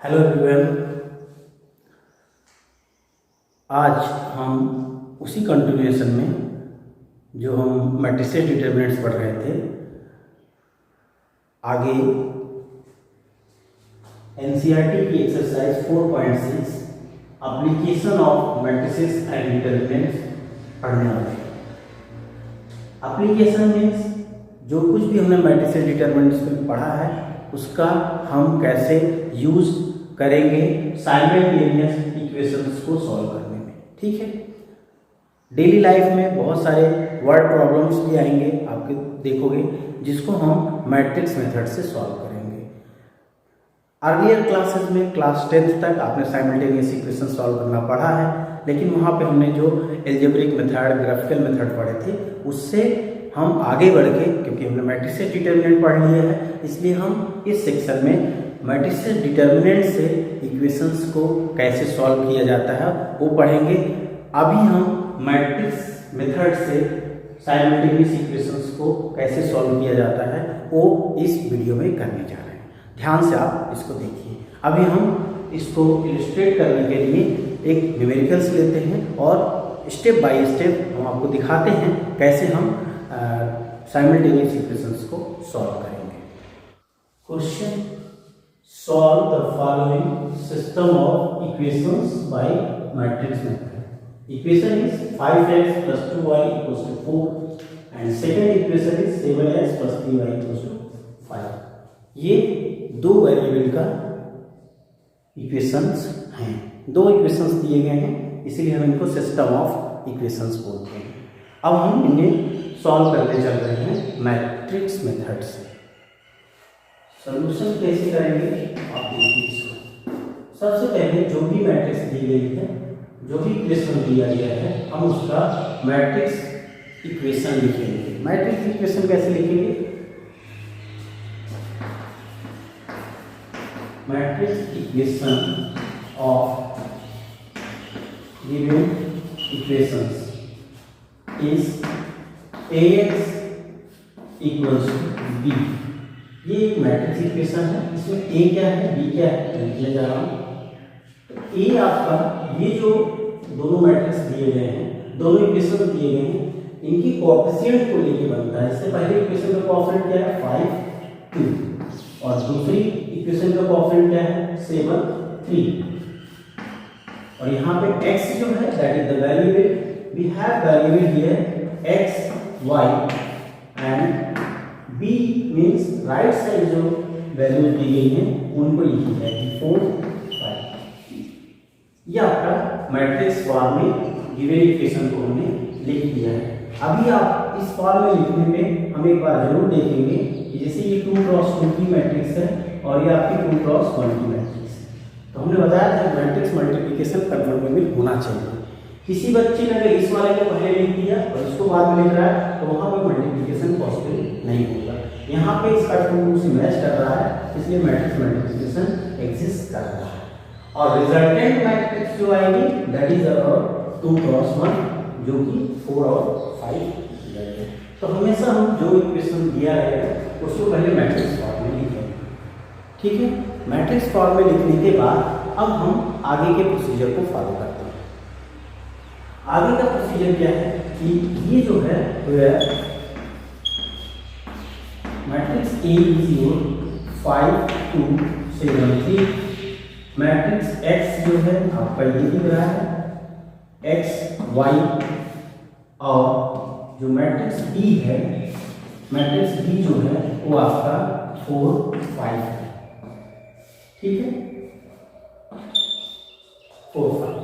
Hello everyone. आज हम उसी कंटिन्यूएशन में जो हम मैट्रिसेस डिटर्मिनेंट्स पढ़ रहे थे आगे एनसीईआरटी की exercise 4.6 application of matrices and determinants पढ़ने वाले हैं। एप्लीकेशन मीन्स जो कुछ भी हमने मैट्रिसेस डिटर्मिनेंट्स में पढ़ा है उसका हम कैसे यूज करेंगे साइमल्टेनियस इक्वेशंस को सॉल्व करने में। ठीक है, डेली लाइफ में बहुत सारे वर्ड प्रॉब्लम्स भी आएंगे, आपके देखोगे, जिसको हम मैट्रिक्स मेथड से सॉल्व करेंगे। अर्लियर क्लासेस में क्लास 10th तक आपने साइमल्टेनियस इक्वेशन सॉल्व करना पढ़ा है, लेकिन वहाँ पे हमने जो एल्जेब्रिक मेथड, ग्राफिकल मेथड पढ़े थे उससे हम आगे बढ़ के, क्योंकि हमने मैट्रिसेस डिटर्मिनेंट पढ़ लिया है, इसलिए हम इस सेक्शन में मैट्रिसेस डिटर्मिनेंट से इक्वेशंस को कैसे सॉल्व किया जाता है वो पढ़ेंगे। अभी हम मैट्रिक्स मेथड से साइमल्टेनियस इक्वेशंस को कैसे सॉल्व किया जाता है वो इस वीडियो में करने जा रहे हैं। ध्यान से आप इसको देखिए। अभी हम इसको इलस्ट्रेट करने के लिए एक न्यूमेरिकल्स लेते हैं और स्टेप बाय स्टेप हम आपको दिखाते हैं कैसे हम साइमल्टेनियस इक्वेशंस को सॉल्व करेंगे। Question: solve the following system of equations by matrix method. Equation is 5x plus 2y equals to 4 and second equation is 7x plus 3y equals to 5. ये दो वेरिएबल का इक्वेशंस हैं, दो equations दिए गए हैं, इसीलिए हम इनको सिस्टम ऑफ इक्वेशंस बोलते हैं। अब हम इन्हें सॉल्व करने चल रहे हैं मैट्रिक्स मेथड से। सॉल्यूशन कैसे करेंगे आप देखिए इसको। सबसे पहले जो भी मैट्रिक्स दी गई है, जो भी इक्वेशन दिया गया है, हम उसका मैट्रिक्स इक्वेशन लिखेंगे। मैट्रिक्स इक्वेशन कैसे लिखेंगे? Matrix equation of given equations is Ax equals to B। ये एक मैट्रिक्स इक्वेशन है, इसमें A क्या है, B क्या है, लिखने जा रहा हूँ। तो A आपका, ये जो दोनों मैट्रिक्स दिए गए हैं, दोनों इक्वेशन दिए गए हैं, इनकी कोएफिशिएंट को लेके बनता है। इससे पहले इक्वेशन का कोएफिशिएंट क्या है, 5 2, और दूसरी इक्वेशन का कोएफिशिएंट क्या है, 7 3। और यहाँ पे x जो है that is the variable, we have variable here x y and b means right side जो वैल्यूज दी गई हैं उनको लिखी जाएगी 4 5। ये आपका मैट्रिक्स फॉर्म में गिवन इक्वेशन को हमने लिख दिया है। अभी आप इस फॉर्म में लिखने में हम एक बार जरूर देखेंगे कि जैसे ये 2 क्रॉस 2 की मैट्रिक्स है और ये आपकी 2 क्रॉस 1 की मैट्रिक्स है, तो हमने बताया था मैट्रिक्स मल्टीप्लिकेशन कन्फर्मेबल होना चाहिए। किसी बच्चे ने अगर इस वाले को पहले लिख दिया और इसको बाद में लिख रहा है तो वहां पर मल्टीप्लिकेशन पॉसिबल नहीं होगा। यहाँ पे इसका 2 से मैच कर रहा है, इसलिए मैट्रिक्स मल्टीप्लिकेशन एग्जिस्ट कर रहा है। और रिजल्टेंट मैट्रिक्स जो आएगी दैट इज अबाउट 2 क्रॉस 1 जो कि 4 और 5 है। तो हमेशा हम जो इक्वेशन दिया है उसको पहले मैट्रिक्स फॉर्म में लिखेंगे। ठीक है, मैट्रिक्स फॉर्म में लिखने के बाद अब हम आगे के प्रोसीजर को फॉलो करते हैं। आगे का प्रोसीजर क्या है कि ये जो है matrix A is your 5 2 7 3। Matrix X जो है आपका ये दिख रहा है X Y, और जो मैट्रिक्स B है, मैट्रिक्स B जो है वो आपका 4 5 है। ठीक है, 4 5।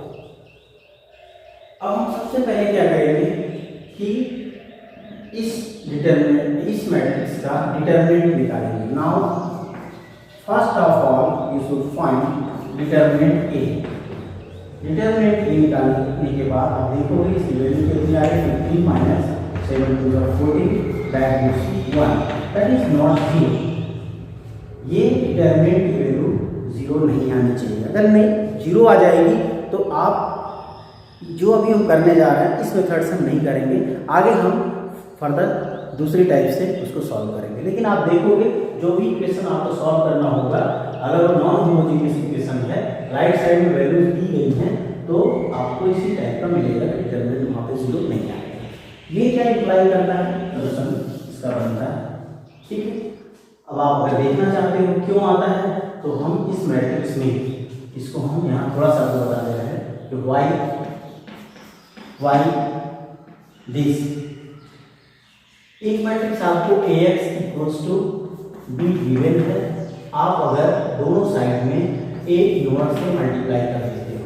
अब हम सबसे पहले क्या करेंगे कि इस मैट्रिक्स का डिटर्मिनेंट निकालेंगे। Now first of all you should find determinant A। Determinant A निकालने के बाद आप देखोगे इसकी वैल्यू कितनी आ रही है, 15 minus 7 to the 14 that is 1, that is not 0। ये डिटर्मिनेंट की वैल्यू 0 नहीं आनी चाहिए। अगर नहीं 0 आ जाएगी तो आप जो अभी हम करने जा रहे हैं इस मेथड से हम नहीं करेंगे, आगे हम फर्दर दूसरी टाइप से उसको सॉल्व करेंगे। लेकिन आप देखोगे जो भी इक्वेशन आपको सॉल्व करना होगा, अगर वो नॉन होमोजेनियस इक्वेशन आपको इसी टाइप का मिलेगा, डिटरमिनेंट वहाँ पे 0 नहीं आएगा। ये क्या इम्प्लाई करता है, सॉल्यूशन इसका बनता है। ठीक है, अब आप अगर देखना चाहते हो क्यों आता है, तो हम इस मैट्रिक्स में इसको हम यहाँ थोड़ा सा बता दे रहे हैं कि वाई दिस एक मैट्रिक्स आपको Ax equals to B given है। आप अगर दोनों साइड में A इनवर्स से मल्टीप्लाई कर देते हो,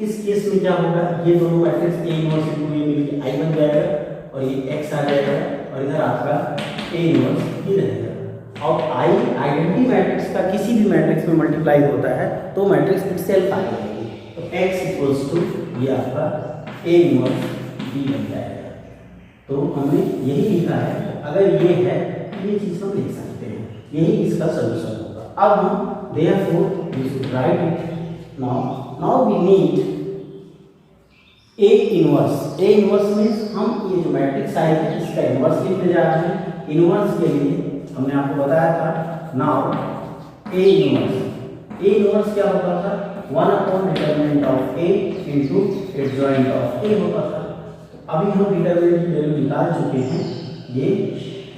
इस केस में क्या होगा, ये दोनों matrix A inverse into A मिलके I बन जाएगा और ये X आ जाएगा और इधर आपका A इनवर्स ही रहेगा। और I आइडेंटिटी मैट्रिक्स का किसी भी मैट्रिक्स में मल्टीप्लाई होता है तो मैट्रिक्स इटसेल्फ आ जाएगी। तो X इक्वल्स टू ये आपका A इनवर्स B बन जाएगा। तो हमने यही लिखा है, अगर ये है ये चीज हम लिख सकते हैं, यही इसका सॉल्यूशन होगा। अब हम therefore we should write it now we need A inverse. A inverse means हम ये जो मैट्रिक्स आई है इसका इनवर्स लिखने जा रहे हैं। इनवर्स के लिए हमने आपको बताया था, नाउ A इनवर्स क्या होता था, 1 upon determinant of A into adjoint of A होता था। अभी हम डिटरमिनेंट की वैल्यू निकाल चुके हैं, ये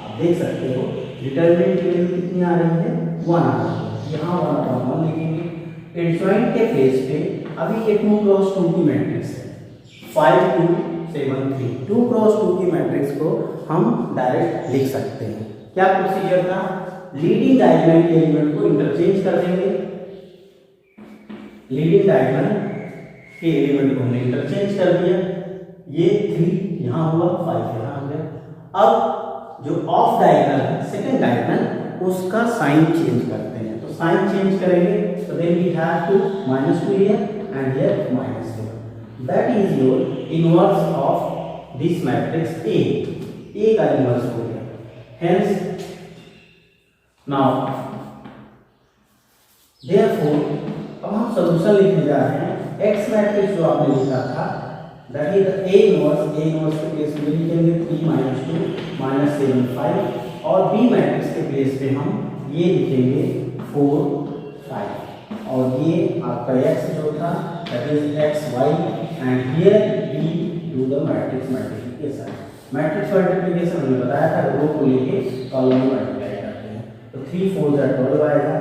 आप देख सकते हो डिटरमिनेंट की वैल्यू कितनी आ रही है, 1 आ रही है। यहाँ 1/1 लिखेंगे। एडजॉइंट के प्लेस पे अभी ये 2 क्रॉस 2 की मैट्रिक्स है, 5 2 7 3, 2 क्रॉस 2 की मैट्रिक्स को हम डायरेक्ट लिख सकते हैं। क्या प्रोसीजर था, लीडिंग डायगोनल के एलिमेंट को इंटरचेंज कर देंगे, लीडिंग डायगोनल के एलिमेंट को हमने इंटरचेंज कर दिया, ये 3 यहाँ हुआ, 5 यहाँ आ गया। अब जो ऑफ डायगोनल है, सेकंड डायगोनल, उसका साइन चेंज करते हैं। तो साइन चेंज करेंगे तो then we have two -2 here and here -2। That is your inverse of this matrix A का इनवर्स हो गया। Hence, now, therefore, अब हम सॉल्यूशन लिखने जा रहे हैं। X मैट्रिक्स जो आपने लिखा था, that is A इनवर्स के प्लेस में लिखेंगे 3 -2 -7 5, और B मैट्रिक्स के प्लेस पे हम ये लिखेंगे 4 5, और ये आपका X जो था that is X Y, and here we do the matrix multiplication। Matrix multiplication हमने बताया था, रो को लेके कॉलम में मल्टीप्लाई करते हैं। तो 3 4 12 आएगा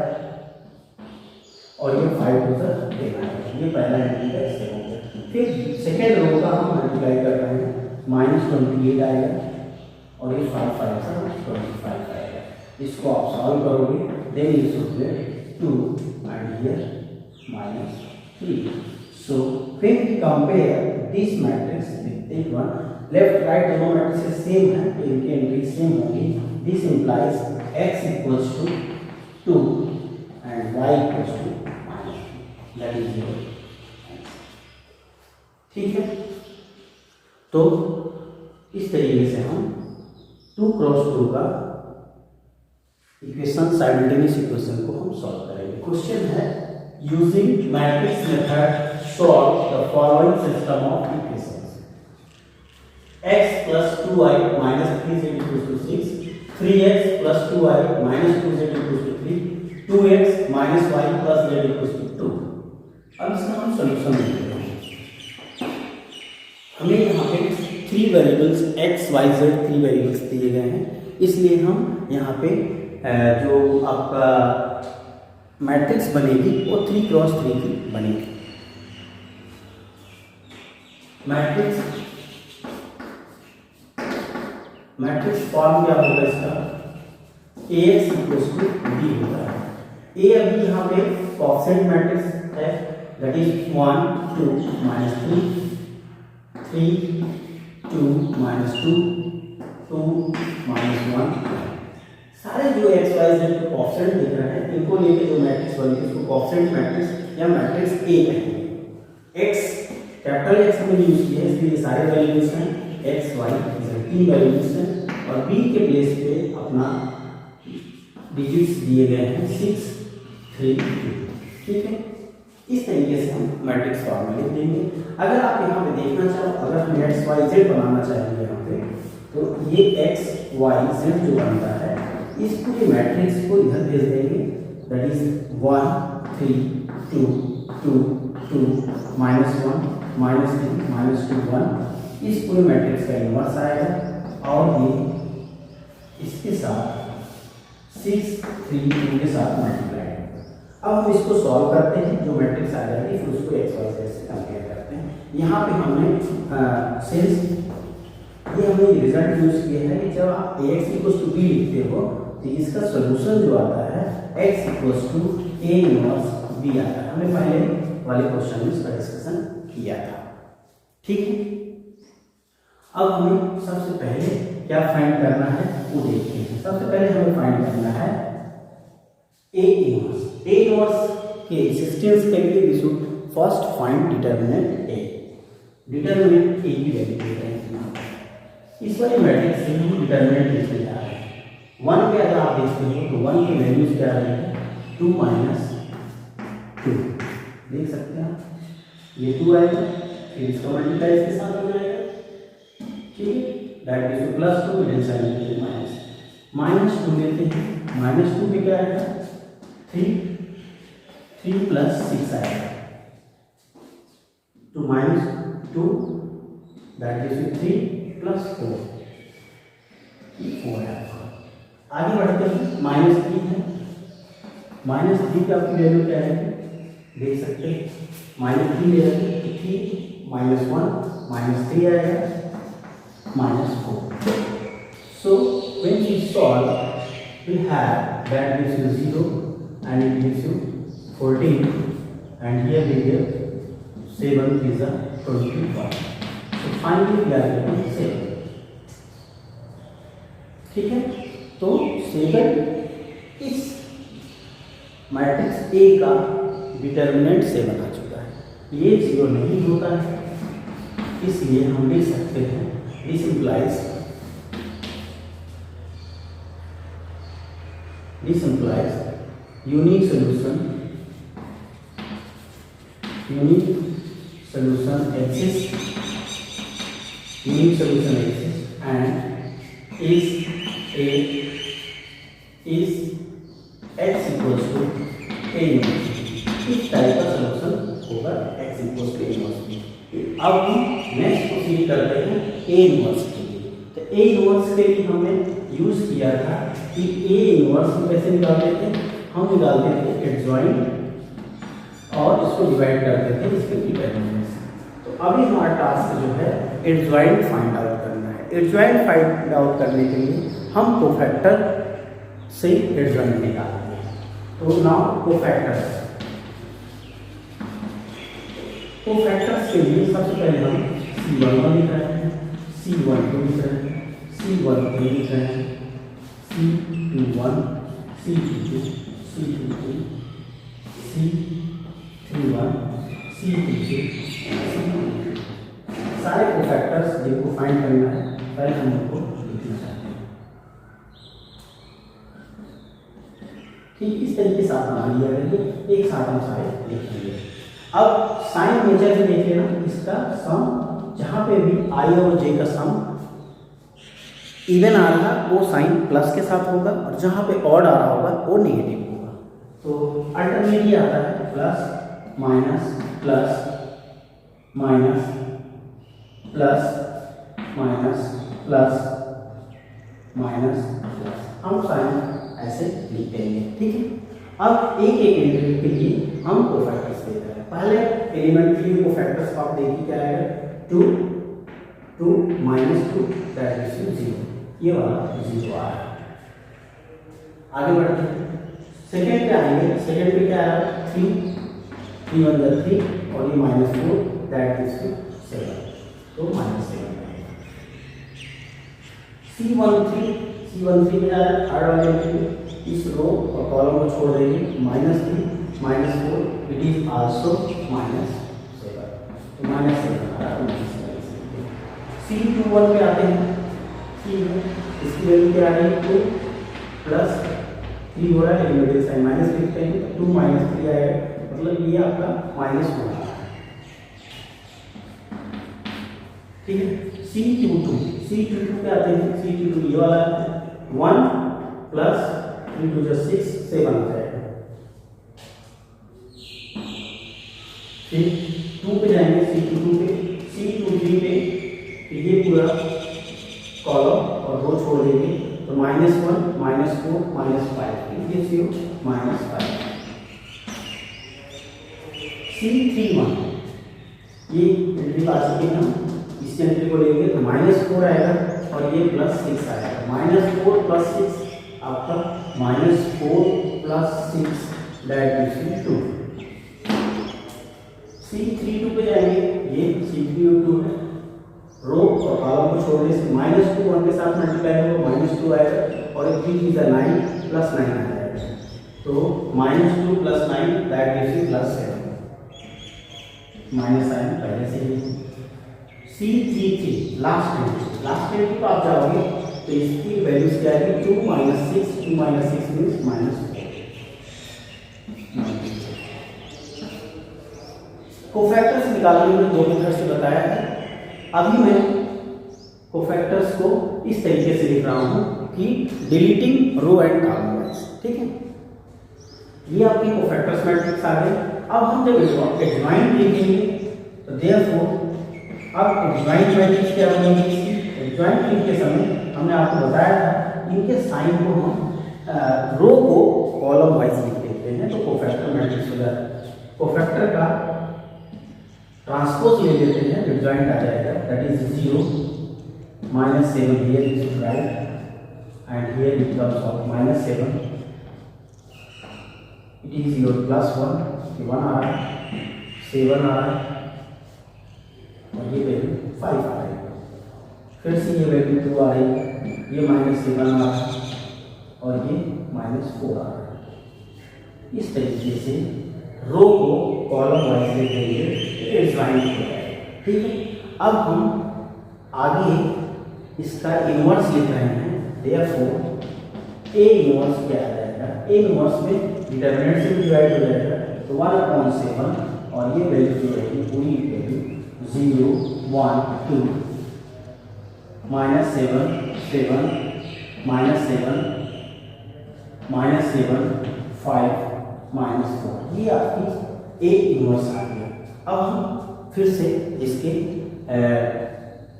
और ये 5 2 10 आएगा। ये पहला एंट्री का इससे हो गया। फिर सेकेंड रो का हम मल्टीप्लाई कर रहे हैं, -28 आएगा और ये 5 5 25 आएगा। इसको आप सॉल्व करोगे, then you should get 2 and here -3। So when we compare this matrix with this one, left right दोनों मैट्रिक्स सेम है तो इनके एंट्री सेम होगी। This implies x equals to 2 and y equals to -2, that is your answer. ठीक है, तो इस तरीके से हम 2 क्रॉस 2 का इक्वेशन, साइमल्टेनियस इक्वेशन को हम सॉल्व करेंगे। क्वेश्चन है, using matrix method solve the following system of equation. x plus 2y minus 3z equals to 6, 3x plus 2y minus 2z equals to 3, 2x minus y plus z equals to 2। अब इसका हम solution देखते हैं। हमें यहाँ पे 3 variables x y z 3 variables दिए गए हैं, इसलिए हम यहाँ पे जो आपका मैट्रिक्स बनेगी वो 3 क्रॉस 3 की बनेगी। मैट्रिक्स फॉर्म क्या होगा इसका, Ax इक्वल्स टू B होता है। A अभी यहाँ पे कोएफिशिएंट मैट्रिक्स है, दैट इज 1 2 -3 3 2 -2 2 -1। सारे जो x y z के कोएफिशिएंट दिख रहे हैं, इनको लेके जो मैट्रिक्स बनेगी उसको कोएफिशिएंट मैट्रिक्स या मैट्रिक्स A कहेंगे। x कैपिटल X हमने यूज किया है, इसलिए सारे वैल्यूज हैं x y z 3 वैल्यूज हैं, और b के प्लेस पे अपना डिजिट्स दिए गए हैं 6 3 2। ठीक है, इस तरीके से हम मैट्रिक्स फॉर्म में लिख देंगे। अगर आप यहाँ पे देखना चाहो, अगर हम x y z बनाना चाहेंगे यहाँ पे, तो ये x y z जो बनता है, इस पूरे मैट्रिक्स को इधर भेज देंगे, दैट इज 1 3 2 2 2 -1 -3 -2 1 इस पूरे मैट्रिक्स का इन्वर्स आएगा और ये इसके साथ 6 3 2 के साथ मल्टीप्लाई होगा। अब हम इसको सॉल्व करते हैं, जो मैट्रिक्स आ जाएगी फिर उसको x y z से कंपेयर करते हैं। यहाँ पे हमने सिंस ये हमने रिजल्ट यूज किया है कि जब आप ax = b लिखते हो तो इसका सोल्यूशन जो आता है x = a इनवर्स b आता है। हमने पहले वाले क्वेश्चन में इसका डिस्कशन किया था, ठीक है। अब हमें सबसे पहले क्या फाइंड करना है वो देखते हैं। सबसे पहले हमें फाइंड करना है a इनवर्स के एक्सिस्टेंस के लिए we should first find determinant a। Determinant a की वैल्यू दे रहे हैं इस वाले मैट्रिक्स से हम डिटरमिनेंट लिखने जा रहे हैं। 1 पे अगर आप देखते हो तो 1 की वैल्यूज क्या आ रही है 2 - 2 देख सकते हैं ये 2 आएगा, फिर इसका मल्टीप्लाई इसके साथ हो जाएगा, ठीक है। दैट इज +2 इधर साइड में -2 लेते हैं। -2 पे क्या आएगा 3 + 6 आएगा तो -2 दैट इज 3 + 4 4 है। आगे बढ़ते हैं -3 है, -3 की आपकी वैल्यू क्या है देख सकते हैं। -3 ले रहे हैं 3 -1 -3 आएगा -4। So when we solve we have that gives you 0 and it gives you 14 and here we get 7 is a 21। So finally we are getting 7, ठीक है। तो 7 इस मैट्रिक्स A का डिटरमिनेंट 7 आ चुका है। ये 0 नहीं होता है इसलिए हम लिख सकते हैं this implies unique solution exists and is x = a inverse. इस टाइप का सोल्यूशन होगा x = a इनवर्स। अब हम नेक्स्ट प्रोसीड करते हैं a इनवर्स के लिए। तो a इनवर्स के लिए हमने यूज किया था कि a इनवर्स को कैसे निकालते थे, हम निकालते थे एडजॉइंट और इसको डिवाइड करते थे इसके डिटरमिनेंट से। तो अभी हमारा टास्क जो है एडजॉइंट फाइंड आउट करना है। एडजॉइंट फाइंड आउट करने के लिए हम कोफैक्टर से एडजॉइंट निकालेंगे। तो नाउ कोफैक्टर्स के लिए सबसे पहले हम C11 लिख रहे हैं, C12 लिख रहे हैं, C13 लिख रहे हैं, C21 C22 C23 C31 C32 सारे कोफैक्टर्स जिनको फाइंड करना है पहले हम उनको लिखना चाहते हैं। ठीक इस तरीके से आप बना लिया करिए, एक साथ हम सारे लिख लेंगे। अब साइन नेचर भी देख लेना, इसका सम जहां पे भी i और j का सम इवन आ रहा वो साइन प्लस के साथ होगा और जहां पे ऑड आ रहा होगा वो नेगेटिव होगा। तो अल्टरनेटली आता है plus minus plus minus plus minus plus minus plus, हम साइन ऐसे लिखते हैं, ठीक है। अब एक एक एलिमेंट के लिए हम कोफैक्टर्स दे रहे हैं। पहले एलिमेंट के लिए कोफैक्टर्स आप देखिए क्या आएगा 2 2 -2 दैट इज 0, ये वाला 0 आ रहा है। आगे बढ़ते हैं सेकंड पे आएंगे। सेकंड पे क्या आया 3 3 1 3 और ये -4 दैट इज 7, तो -7 आएगा। C13 में आया थर्ड वाले में इस रो और कॉलम को छोड़ देंगे -3 -4 इट इज आल्सो -7, तो -7 आ रहा है। C21 पे आते हैं, इसकी वैल्यू क्या आ रही है 2 प्लस 3 हो रहा है, मिडिल साइन माइनस लिखते हैं, 2 - 3 आएगा, मतलब ये आपका -1 आ रहा है, ठीक है। C22 पे आते हैं। C22 ये वाला है 1 प्लस 3 2 6 7 आ जाएगा, फिर 2 पे जाएंगे, C22 पे, C23 पे, फिर ये पूरा कॉलम और रो छोड़ देंगे तो -1 -4 -5 ये 0 -5। C31 ये एंट्री पा चुके हम, इस एंट्री को लेंगे तो -4 आएगा और ये +6 आएगा। -4 + 6 आपका -4 + 6 दैट इज 2। C32 पे जाएंगे, ये C32 है, रो और कॉलम को छोड़ने से -2 1 के साथ मल्टीप्लाई होगा, -2 आएगा और 3 is 9 + 9 आएगा तो -2 + 9 दैट इज +7 माइनस साइन पहले से ही। C33 लास्ट एंट्री तो आप जाओगे तो इसकी वैल्यूज क्या आएगी 2 - 6 2 - 6 मीन्स -4। कोफैक्टर्स निकालने में दो मेथड से बताया है। अभी मैं कोफैक्टर्स को इस तरीके से लिख रहा हूं कि deleting row and column wise, ठीक है। ये आपकी कोफैक्टर्स मैट्रिक्स आ गई। अब हम जब एडजॉइंट लिखेंगे तो देयरफॉर अब एडजॉइंट मैट्रिक्स क्या बनेगी, एडजॉइंट लिखते समय हमने आपको बताया था इनके साइन को हम रो को कॉलम वाइज लिख देते हैं तो कोफैक्टर मैट्रिक्स हो जाता है। कोफैक्टर का ट्रांसपोज ले लेते हैं, एडजॉइंट आ जाएगा that is 0 -7 here is right and here it comes out -7 it is your +1 1 आ रहा है, 7 आ रहा है और ये वैल्यू 5 आ रही है। फिर से ये वैल्यू 2 आ रही है, ये -7 आ रहा है और ये -4 आ रहा है। इस तरीके से रो को कॉलम वाइज लिख देंगे, एडजॉइंट हो जाएगा, ठीक है। अब हम आगे इसका इनवर्स लिख रहे हैं, देयरफॉर ए इनवर्स क्या आ जाएगा, ए इनवर्स में डिटरमिनेंट से डिवाइड हो जाएगा तो 1/7 और ये वैल्यू जो रहेगी पूरी वैल्यू 0 1 2 -7 7 -7 -7 5 -4 ये आपकी ए इनवर्स आ गया। अब हम फिर से इसके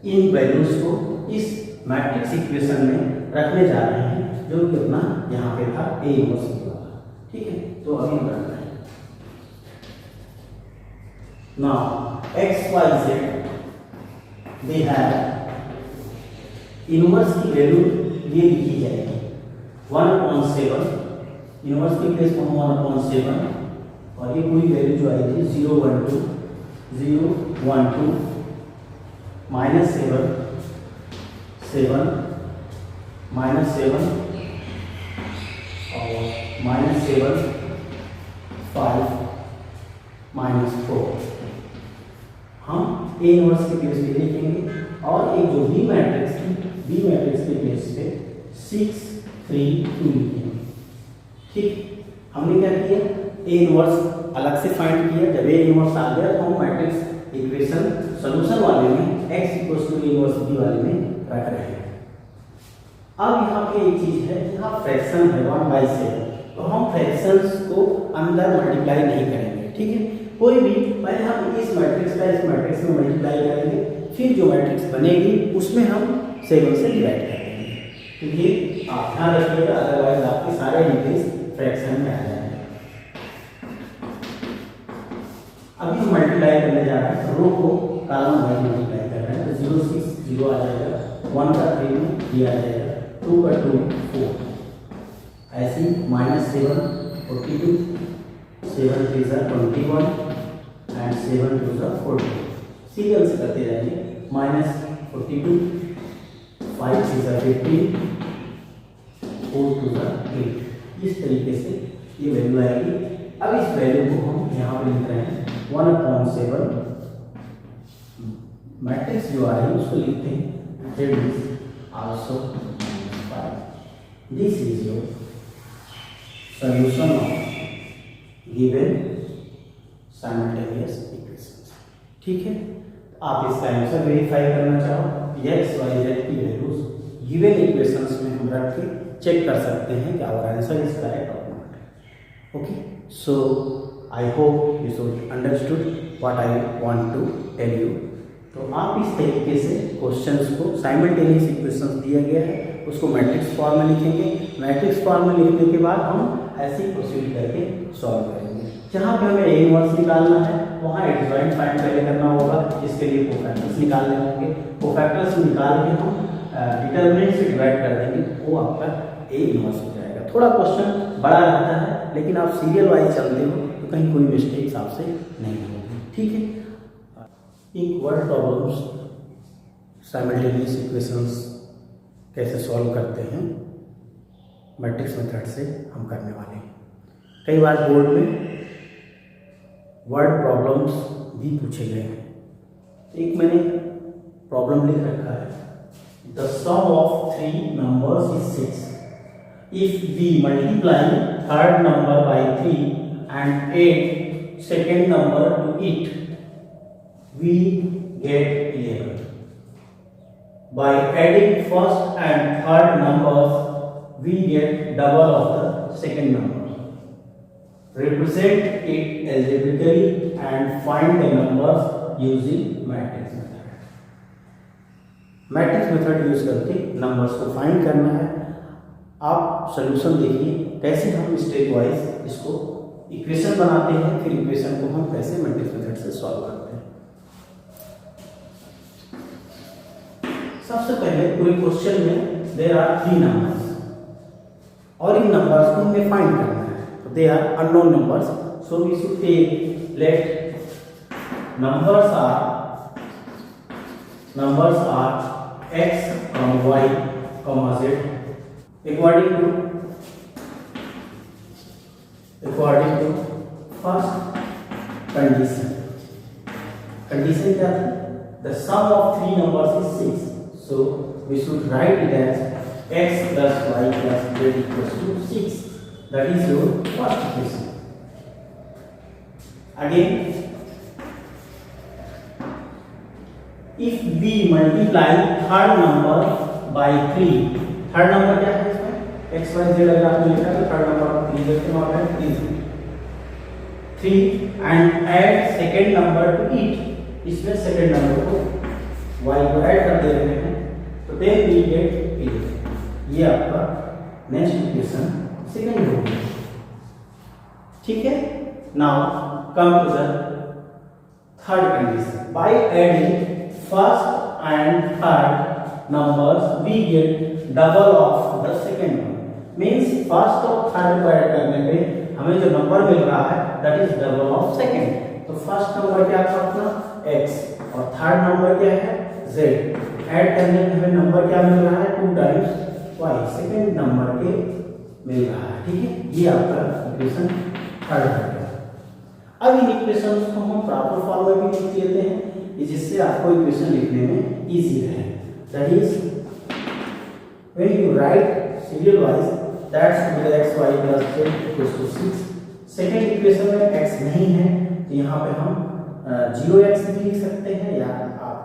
इन वैल्यूज को इस मैट्रिक्स इक्वेशन में रखने जा रहे हैं जो कि अपना यहाँ पे था ए इनवर्स वाला, ठीक है। तो अभी हम रख रहे हैं now x y z they have inverse की वैल्यू ये लिखी जाएगी 1/7 इनवर्स की प्लेस में 1/7 और ये पूरी वैल्यू जो आई थी 0 1 2 -7 -7 -7 और -7 5 -4 हम ए इनवर्स के प्लेस पे लिखेंगे और एक जो बी मैट्रिक्स के प्लेस पे 6 3 2 लिखेंगे, ठीक। हमने क्या किया, ए इनवर्स अलग से फाइंड किया। जब ए इनवर्स आ गया तो हम मैट्रिक्स इक्वेशन सॉल्यूशन वाले में x = a इनवर्स b वाले में रख रहे हैं। अब यहाँ पे एक चीज है, यहाँ फ्रैक्शन है 1/7 तो हम फ्रैक्शंस को अंदर मल्टीप्लाई नहीं करेंगे, ठीक है। कोई भी पहले हम इस मैट्रिक्स का इस मैट्रिक्स में मल्टीप्लाई करेंगे, फिर जो मैट्रिक्स बनेगी उसमें हम 7 से डिवाइड कर देंगे, क्योंकि आप ध्यान रखिएगा अदरवाइज आपके सारे डिग्रीज फ्रैक्शन में आ जाएंगे। अभी हम मल्टीप्लाई करने जा रहे हैं, रो को कॉलम वाइज मल्टीप्लाई कर रहे हैं तो 0 6 0 आ जाएगा, 1 का 3 3 आ जाएगा, 2 का 2 4 ऐसे -7 42 7 3 21 एंड 7 2 40 सीरियल से करते जाएंगे -42 5 3 15 4 2 8 इस तरीके से ये वैल्यू आएगी। अब इस वैल्यू को हम यहाँ पे लिख रहे हैं 1/7 मैट्रिक्स जो आ रही है उसको लिखते हैं z is also 5। This is your solution of given simultaneous equations, ठीक है। आप इसका आंसर वेरीफाई करना चाहो x y z की वैल्यूज गिवन इक्वेशंस में हम रख के चेक कर सकते हैं कि आवर आंसर इज करेक्ट और not. Okay, so I hope you should understood what I want to tell you. तो आप इस तरीके से क्वेश्चंस को साइमल्टेनियस इक्वेशंस दिया गया है उसको मैट्रिक्स फॉर्म में लिखेंगे। मैट्रिक्स फॉर्म में लिखने के बाद हम ऐसे ही प्रोसीड करके सॉल्व करेंगे। जहाँ पे हमें ए इनवर्स निकालना है वहाँ एडजॉइंट फाइंड पहले करना होगा, जिसके लिए कोफैक्टर्स निकालने होंगे। कोफैक्टर्स निकाल के हम डिटर्मिनेंट से डिवाइड कर देंगे, वो आपका ए इनवर्स हो जाएगा। थोड़ा क्वेश्चन बड़ा रहता है लेकिन आप सीरियल वाइज चलते हो तो कहीं कोई मिस्टेक्स आपसे नहीं होगी, ठीक है। एक वर्ड प्रॉब्लम्स साइमल्टेनियस इक्वेशंस कैसे सॉल्व करते हैं मैट्रिक्स मेथड से हम करने वाले हैं। कई बार बोर्ड में वर्ड प्रॉब्लम्स भी पूछे गए हैं। एक मैंने प्रॉब्लम लिख रखा है, the sum of 3 numbers is 6. If we multiply third number by 3 and add second number to it, we get 11. By adding first and third numbers, we get double of the second number. Represent it algebraically and find the numbers using matrix method. Matrix method use करके numbers को find करना है। आप solution देखिए कैसे हम step wise इसको equation बनाते हैं, फिर इक्वेशन को हम कैसे मैट्रिक्स मेथड से सॉल्व करते हैं। सबसे पहले पूरे क्वेश्चन में देयर आर 3 नंबर्स और इन नंबर्स को हमें फाइंड करना है। तो there are unknown numbers, so we should take let numbers are x, y, z according to first condition। Condition क्या थी? The sum of 3 numbers is 6, so we should write it as x plus y plus z equals to 6. That is your first equation. Again, if we multiply third number by 3, third number क्या है इसमें? x y z अगर आपने लिखा तो third number 3 लेते हैं और 3 and add second number to it, इसमें सेकंड नंबर को y को ऐड कर दे रहे हैं तो then we get 11। ये आपका नेक्स्ट इक्वेशन सेकंड हो गया, ठीक है। Now come to the third condition, by adding first and third numbers we get double of the second one। Means first और थर्ड को ऐड करने पे हमें जो नंबर मिल रहा है that is double of second. तो फर्स्ट नंबर क्या था अपना x और थर्ड नंबर क्या है z, ऐड करने पे हमें नंबर क्या मिल रहा है 2 टाइम्स y, सेकंड नंबर के मिल रहा है, ठीक है। ये आपका इक्वेशन थर्ड हो गया। अब इन इक्वेशंस को हम प्रॉपर फॉर्म में भी लिख लेते हैं जिससे आपको इक्वेशन लिखने में इजी रहे। That is, when you write serial wise, that's with x y plus z equals to 6। Second equation में x नहीं है तो यहाँ पे हम 0x भी लिख सकते हैं या आप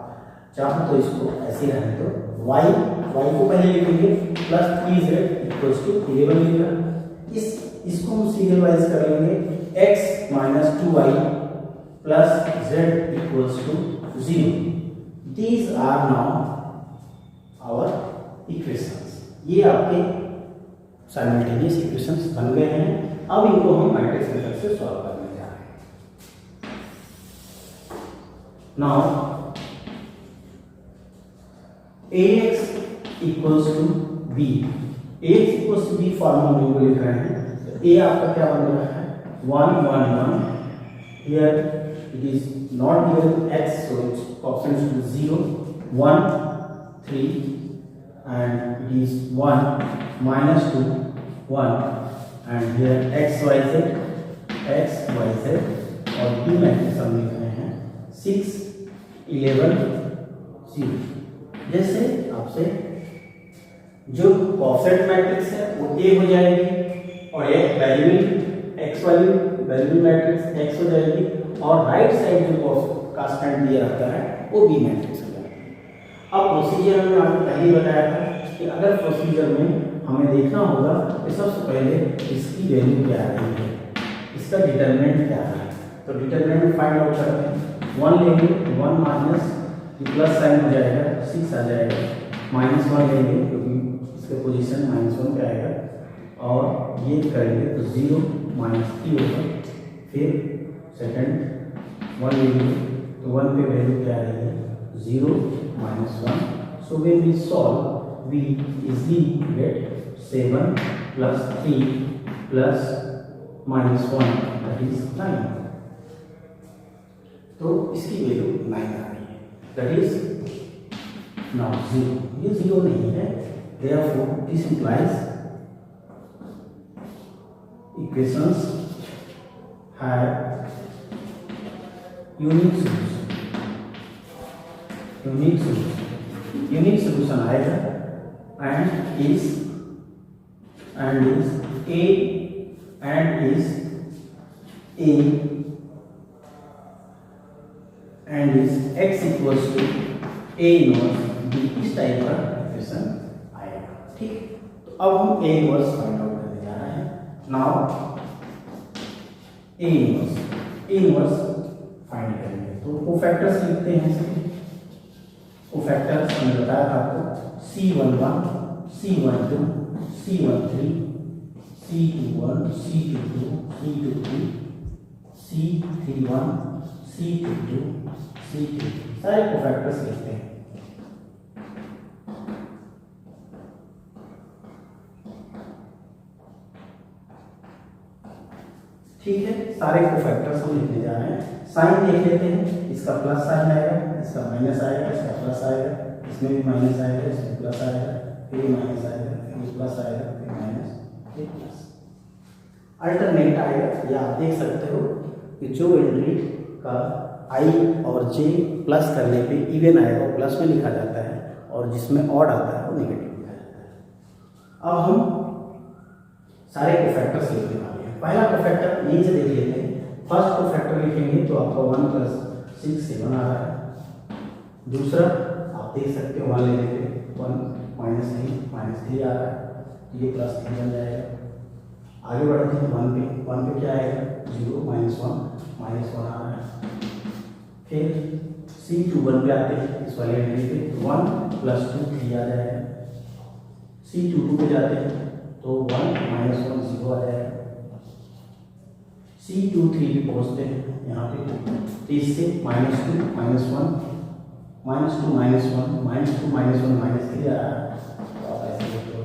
चाहो तो इसको ऐसे रहने दो। y को पहले लिखेंगे प्लस 3z इक्वल्स टू 11 लिखा। इसको हम सीरियल वाइज कर लेंगे x minus 2y plus z equals to 0। These are now our equations। ये आपके साइमल्टेनियस इक्वेशंस बन गए हैं। अब इनको हम मैट्रिक्स मेथड से सॉल्व करने जा रहे हैं। Now ax equals to b, ax equals to b formula में को लिख रहे हैं। तो a आपका क्या बन रहा है 1 1 1। Here it is not given x, so it's option is 0 1 3 and it is 1 minus 2 1 and here x y z और b मैट्रिक्स हम लिख रहे हैं 6 11 0। जैसे आपसे जो कॉफेट मैट्रिक्स है वो a हो जाएगी और एक वेरिएबल x वाली वेरिएबल मैट्रिक्स x हो जाएगी और राइट साइड जो कांस्टेंट दिया रहता है वो b मैट्रिक्स। अब प्रोसीजर में आपको पहले ही बताया था कि अगर प्रोसीजर में हमें देखना होगा कि सबसे पहले इसकी वैल्यू क्या आ रही है, इसका डिटरमिनेंट क्या है। तो तो डिटरमिनेंट फाइंड आउट करते हैं। 1 लेंगे तो 1 माइनस प्लस साइन हो जाएगा 6 आ जाएगा, -1 लेंगे क्योंकि इसका पोजीशन -1 पे आएगा और ये करेंगे तो 0 -3 होगा। फिर सेकंड 1 लेंगे तो 1 पे वैल्यू क्या आएगी 0 -1। So when we solve we easily get 7 + 3 + -1 that is 9। तो इसकी वैल्यू 9 आ रही है, दैट इज नाउ 0। ये 0 नहीं है, therefore this implies equations have unique solution। unique solution आएगा and is x equals to a inverse b। इस टाइप का इक्वेशन आएगा। ठीक, तो अब हम a इनवर्स फाइंड आउट करने जा रहे हैं। नाउ a इनवर्स फाइंड करेंगे तो कोफैक्टर्स लिखते हैं। इसके कोफैक्टर्स हमने बताया था आपको C11 C12 C13 C21 C22 C23 C31 C32 C33 सारे कोफैक्टर्स लिखते हैं। ठीक है, सारे कोफैक्टर्स हम लिखने जा रहे हैं। साइन देख लेते हैं, इसका प्लस साइन आएगा, इसका माइनस आएगा, इसका प्लस आएगा, इसमें भी माइनस आएगा, इसमें प्लस आएगा, फिर माइनस आएगा, फिर प्लस आएगा, फिर माइनस, फिर प्लस। अल्टरनेट आएगा। या आप देख सकते हो कि जो एंट्री का i और j प्लस करने पे इवन आएगा वो प्लस में लिखा जाता है और जिसमें ऑड आता है वो नेगेटिव लिखा जाता है। अब हम सारे कोफैक्टर्स लिखने वाले हैं। पहला कोफैक्टर यहीं से देख लेते हैं। फर्स्ट कोफैक्टर लिखेंगे तो आपका 1 + 6 7 आ रहा है। दूसरा आप देख सकते हो 1 लेने पे 1 -3 आ रहा है, ये +3 बन जाएगा। आगे बढ़ते हैं 1 पे क्या आएगा 0 -1 आ रहा है। फिर C21 पे आते हैं, इस वाले एंट्री पे 1 + 2 3 आ जाएगा। C22 पे जाते हैं तो 1 -1 0 आ जाएगा। C23 पे पहुँचते हैं यहाँ पे, तो इससे -2 -1 -2 -1 -3 आ रहा है, तो आप ऐसे लिख लो।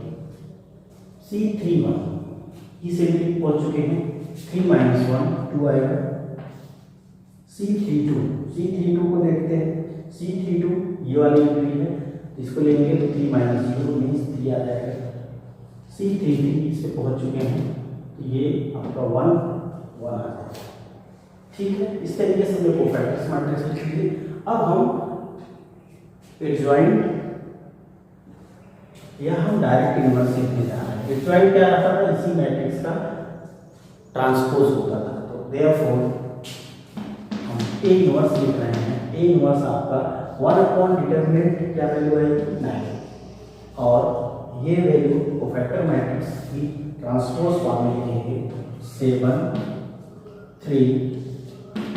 C31 इस एंट्री पे पहुँच चुके हैं, 3 -1 2 आएगा। C32 को देखते हैं। C32 ये वाली एंट्री है, इसको लेंगे तो 3 -0 मीन्स 3 आ जाएगा। C33 इस पे पहुँच चुके हैं, तो ये आपका 1 आ जाएगा। ठीक है, इस तरीके से हमने कोफैक्टर्स मैट्रिक्स लिख लिए। अब हम एडजॉइंट या हम डायरेक्ट इनवर्स लिखने जा रहे हैं। एडजॉइंट क्या रहता था, इसी मैट्रिक्स का ट्रांसपोज होता था। तो देयरफॉर हम ए इनवर्स लिख रहे हैं। ए इनवर्स आपका 1/डिटरमिनेंट क्या वैल्यू है 9 और ये वैल्यू कोफैक्टर मैट्रिक्स की ट्रांसपोज फॉर्म में लिखेंगे 7 3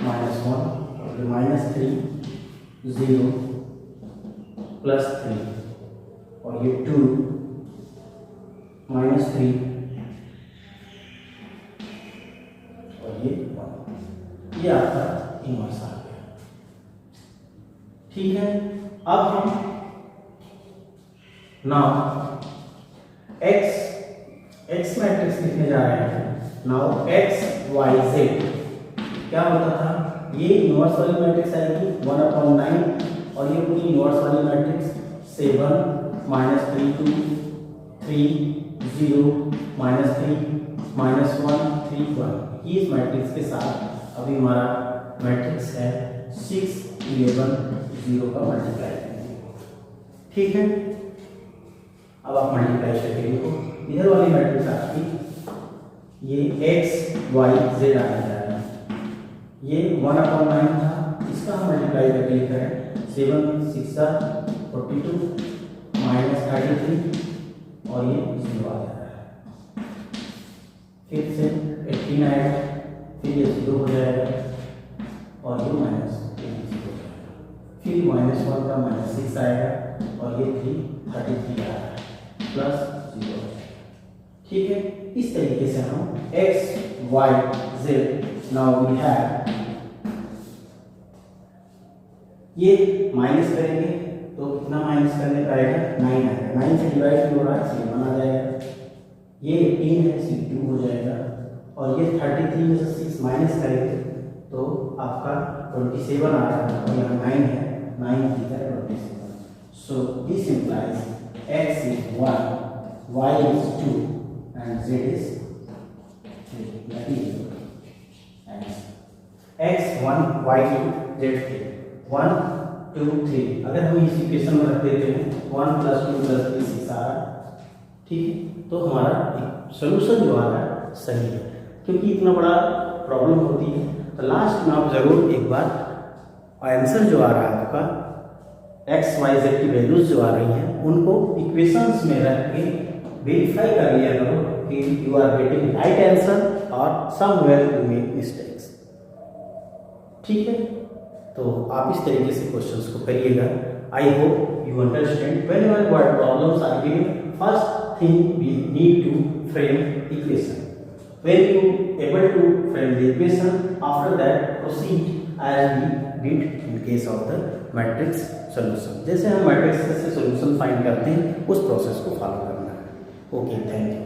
-1 और -3 0 +3 और ये 2 -3 और ये 1। ये आपका इनवर्स आ गया। ठीक है, अब हम नाउ x मैट्रिक्स लिखने जा रहे हैं। नाउ x y z क्या होता था, ये इनवर्स वाली मैट्रिक्स आएगी 1/9 और ये पूरी इनवर्स वाली मैट्रिक्स 7 -3 2 3 0 -3 -1 3 1। इस मैट्रिक्स के साथ अभी हमारा मैट्रिक्स है 6 11 0 का मल्टीप्लाई करेंगे। ठीक है, अब आप मल्टीप्लाई करके देखो, इधर वाली मैट्रिक्स आपकी ये x y z आ जाएगा। ये 1/9 था, इसका हम मल्टीप्लाई करके लिख रहे हैं 7 6 42 -33 और ये 0 आ जा रहा है। फिर से 18 आएगा, फिर ये 0 हो जाएगा, और ये माइनस 3 हो जाएगा। फिर -1 का -6 आएगा और ये 33 आ रहा है प्लस 0। ठीक है, इस तरीके से हम x y z now we have, ये माइनस करेंगे तो कितना माइनस करने का आएगा 9 आएगा, 9 से डिवाइड हो रहा है इसलिए 1 आ जाएगा, ये 18 है इसलिए 2 हो जाएगा और ये 33 में से 6 माइनस करेंगे तो आपका 27 आ रहा है और यहाँ 9 है, 9 की तरह 27। So this implies x is 1, y is 2 and z is 3, that is x 1 y 2 z 3 1 2 3। अगर हम इस इक्वेशन में रख देते हैं 1 + 2 + 3 6 आ रहा है, ठीक है, तो हमारा सोल्यूशन जो आ रहा है सही है। क्योंकि इतना बड़ा प्रॉब्लम होती है तो लास्ट में आप जरूर एक बार आंसर जो आ रहा है आपका एक्स वाई जेड की वैल्यूज जो आ रही हैं उनको इक्वेशंस में रख के वेरीफाई कर लिया करो कि you are getting right answer और समवेयर यू मेक मिस्टेक्स। ठीक है, तो आप इस तरीके से क्वेश्चंस को करिएगा। I hope you understand whenever what problems are given, first thing we need to frame equation. When you able to frame the equation, after that proceed as we did in case of the matrix solution। जैसे हम matrix से solution find करते हैं उस process को follow करना है। Okay, thank you.